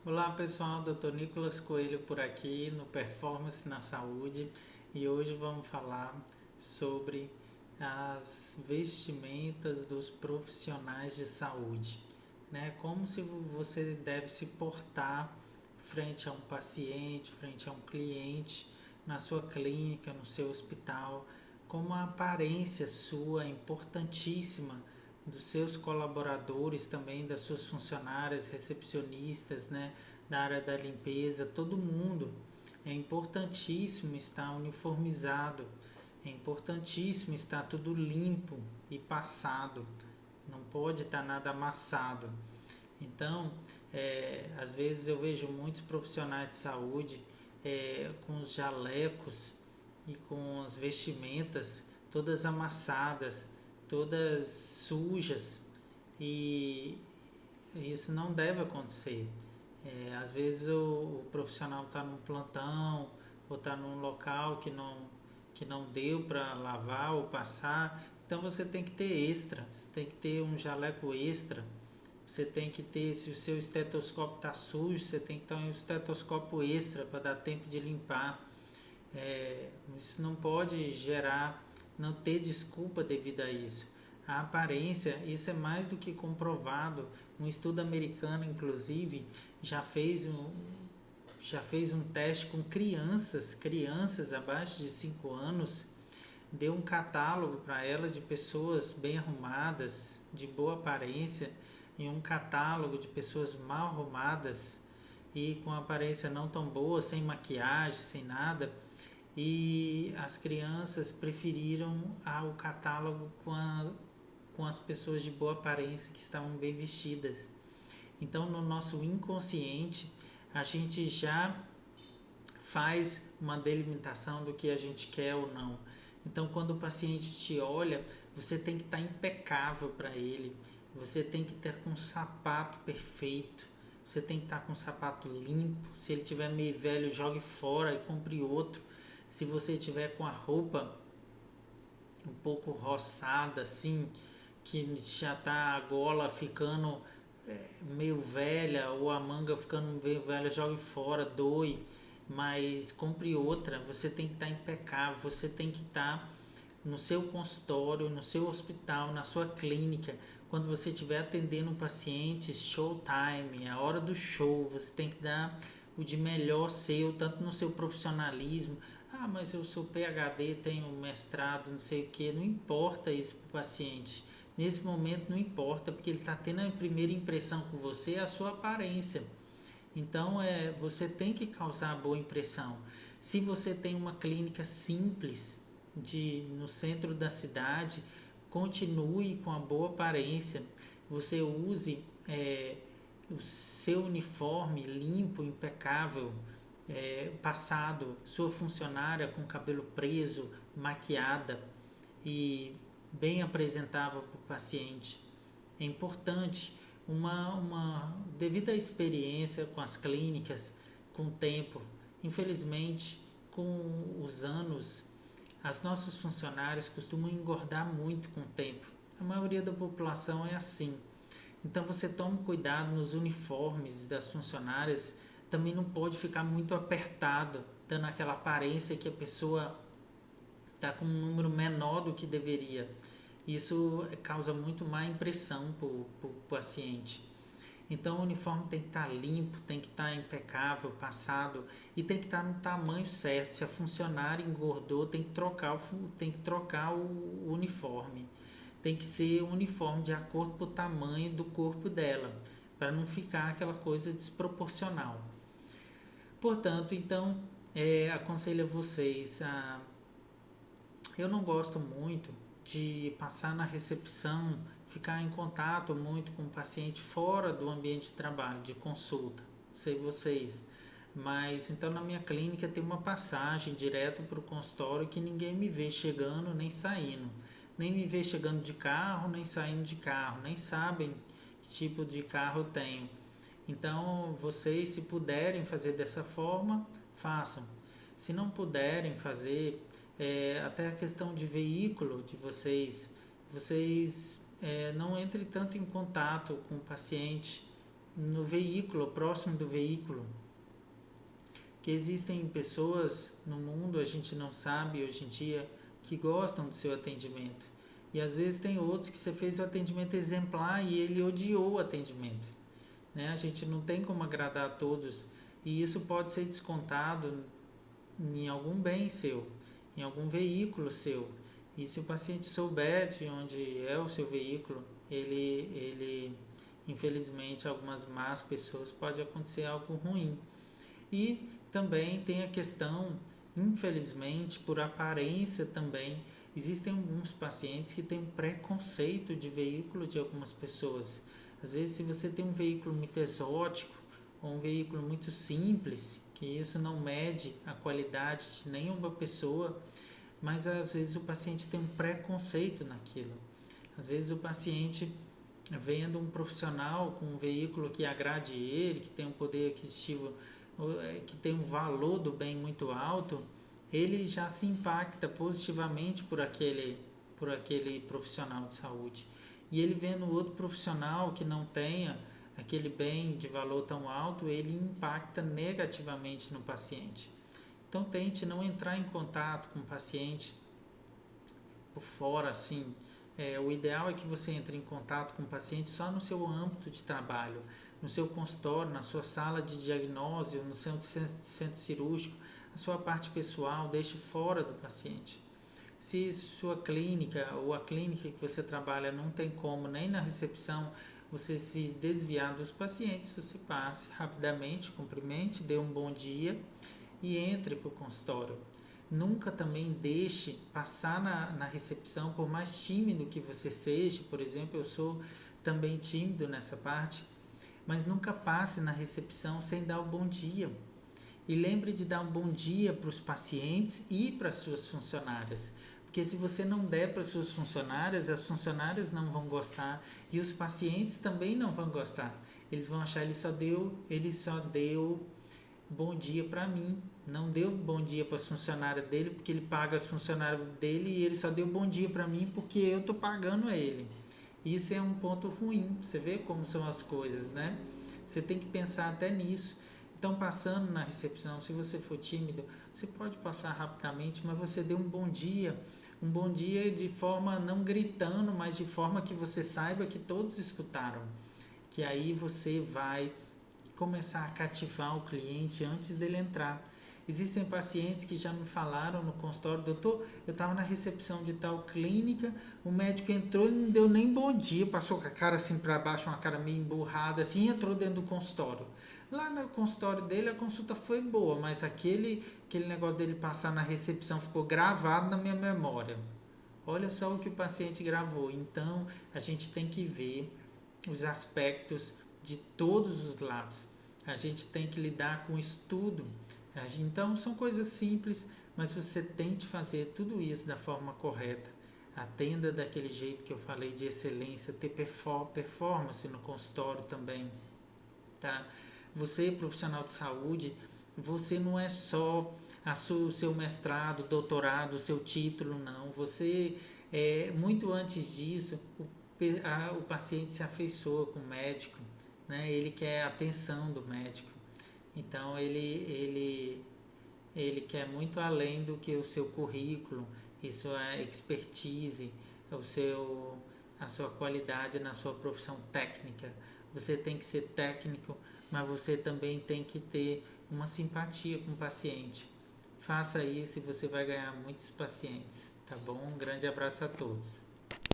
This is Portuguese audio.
Olá pessoal, Dr. Nicolas Coelho por aqui no Performance na Saúde e hoje vamos falar sobre as vestimentas dos profissionais de saúde, né? Como se você deve se portar frente a um paciente, frente a um cliente, na sua clínica, no seu hospital, como a aparência sua é importantíssima dos seus colaboradores também, das suas funcionárias, recepcionistas, né, da área da limpeza, todo mundo. É importantíssimo estar uniformizado, é importantíssimo estar tudo limpo e passado, não pode estar nada amassado. Então, às vezes eu vejo muitos profissionais de saúde com os jalecos e com as vestimentas todas amassadas, todas sujas e isso não deve acontecer. Às vezes o profissional está num plantão ou está num local que não deu para lavar ou passar, então você tem que ter extra, você tem que ter um jaleco extra, você tem que ter, se o seu estetoscópio está sujo, você tem que ter um estetoscópio extra para dar tempo de limpar. Isso não pode gerar, não ter desculpa devido a isso. A aparência, isso é mais do que comprovado. Um estudo americano, inclusive, já fez um teste com crianças abaixo de 5 anos, deu um catálogo para ela de pessoas bem arrumadas, de boa aparência, e um catálogo de pessoas mal arrumadas e com aparência não tão boa, sem maquiagem, sem nada. E as crianças preferiram o catálogo com as pessoas de boa aparência que estavam bem vestidas. Então, no nosso inconsciente, a gente já faz uma delimitação do que a gente quer ou não. Então, quando o paciente te olha, você tem que estar impecável para ele, você tem que ter com um sapato perfeito, você tem que estar com um sapato limpo. Se ele tiver meio velho, jogue fora e compre outro. Se você tiver com a roupa um pouco roçada, assim, que já tá a gola ficando meio velha ou a manga ficando meio velha, jogue fora, doe, mas compre outra. Você tem que estar impecável, você tem que estar no seu consultório, no seu hospital, na sua clínica, quando você estiver atendendo um paciente, showtime, a hora do show, você tem que dar o de melhor seu, tanto no seu profissionalismo. Ah, mas eu sou PhD, tenho mestrado, não sei o que, não importa isso para o paciente. Nesse momento não importa, porque ele está tendo a primeira impressão com você, a sua aparência. Então você tem que causar boa impressão. Se você tem uma clínica simples no centro da cidade, continue com a boa aparência. Você use o seu uniforme limpo, impecável, passado, sua funcionária com cabelo preso, maquiada e bem apresentável para o paciente. É importante uma devida experiência com as clínicas, com o tempo. Infelizmente, com os anos, as nossas funcionárias costumam engordar muito com o tempo. A maioria da população é assim. Então você tome cuidado nos uniformes das funcionárias, também não pode ficar muito apertado, dando aquela aparência que a pessoa está com um número menor do que deveria. Isso causa muito má impressão para o paciente. Então o uniforme tem que estar limpo, tem que estar impecável, passado e tem que estar no tamanho certo. Se a funcionária engordou, tem que trocar o uniforme. Tem que ser um uniforme de acordo com o tamanho do corpo dela, para não ficar aquela coisa desproporcional. Portanto, então, aconselho a vocês a... Eu não gosto muito de passar na recepção, ficar em contato muito com o paciente fora do ambiente de trabalho, de consulta. Sei vocês. Mas então na minha clínica tem uma passagem direto para o consultório que ninguém me vê chegando nem saindo. Nem me vê chegando de carro, nem saindo de carro. Nem sabem que tipo de carro eu tenho. Então vocês, se puderem fazer dessa forma, façam. Se não puderem fazer, até a questão de veículo de vocês não entrem tanto em contato com o paciente no veículo, próximo do veículo. Que existem pessoas no mundo, a gente não sabe hoje em dia, que gostam do seu atendimento. E às vezes tem outros que você fez o atendimento exemplar e ele odiou o atendimento. Né? A gente não tem como agradar a todos. E isso pode ser descontado em algum bem seu, em algum veículo seu. E se o paciente souber de onde é o seu veículo, ele infelizmente, algumas más pessoas pode acontecer algo ruim. E também tem a questão, infelizmente, por aparência também, existem alguns pacientes que têm preconceito de veículo de algumas pessoas. Às vezes, se você tem um veículo muito exótico ou um veículo muito simples, que isso não mede a qualidade de nenhuma pessoa, mas às vezes o paciente tem um preconceito naquilo. Às vezes o paciente, vendo um profissional com um veículo que agrade ele, que tem um poder aquisitivo, que tem um valor do bem muito alto, ele já se impacta positivamente por aquele profissional de saúde. E ele vendo outro profissional que não tenha aquele bem de valor tão alto, ele impacta negativamente no paciente. Então tente não entrar em contato com o paciente por fora, assim. O ideal é que você entre em contato com o paciente só no seu âmbito de trabalho, no seu consultório, na sua sala de diagnóstico, no seu centro cirúrgico, a sua parte pessoal, deixe fora do paciente. Se sua clínica ou a clínica que você trabalha não tem como, nem na recepção, você se desviar dos pacientes, você passe rapidamente, cumprimente, dê um bom dia e entre para o consultório. Nunca também deixe passar na recepção, por mais tímido que você seja, por exemplo, eu sou também tímido nessa parte, mas nunca passe na recepção sem dar o bom dia. E lembre de dar um bom dia para os pacientes e para as suas funcionárias. Porque se você não der para as suas funcionárias, as funcionárias não vão gostar e os pacientes também não vão gostar. Eles vão achar ele só deu bom dia para mim. Não deu bom dia para as funcionárias dele, porque ele paga as funcionárias dele e ele só deu bom dia para mim porque eu estou pagando a ele. Isso é um ponto ruim. Você vê como são as coisas, né? Você tem que pensar até nisso. Então, passando na recepção, se você for tímido, você pode passar rapidamente, mas você dê um bom dia de forma não gritando, mas de forma que você saiba que todos escutaram. Que aí você vai começar a cativar o cliente antes dele entrar. Existem pacientes que já me falaram no consultório, doutor, eu estava na recepção de tal clínica, o médico entrou e não deu nem bom dia, passou com a cara assim para baixo, uma cara meio emburrada assim, e entrou dentro do consultório. Lá no consultório dele a consulta foi boa, mas aquele negócio dele passar na recepção ficou gravado na minha memória. Olha só o que o paciente gravou. Então, a gente tem que ver os aspectos de todos os lados. A gente tem que lidar com isso tudo. Então, são coisas simples, mas você tente fazer tudo isso da forma correta. Atenda daquele jeito que eu falei de excelência, ter performance no consultório também, tá? Você, profissional de saúde, você não é só o seu mestrado, doutorado, o seu título, não. Você, muito antes disso, o paciente se afeiçoa com o médico, né? Ele quer a atenção do médico. Então, ele quer muito além do que o seu currículo e sua expertise, a sua qualidade na sua profissão técnica. Você tem que ser técnico, mas você também tem que ter uma simpatia com o paciente. Faça isso e você vai ganhar muitos pacientes, tá bom? Um grande abraço a todos.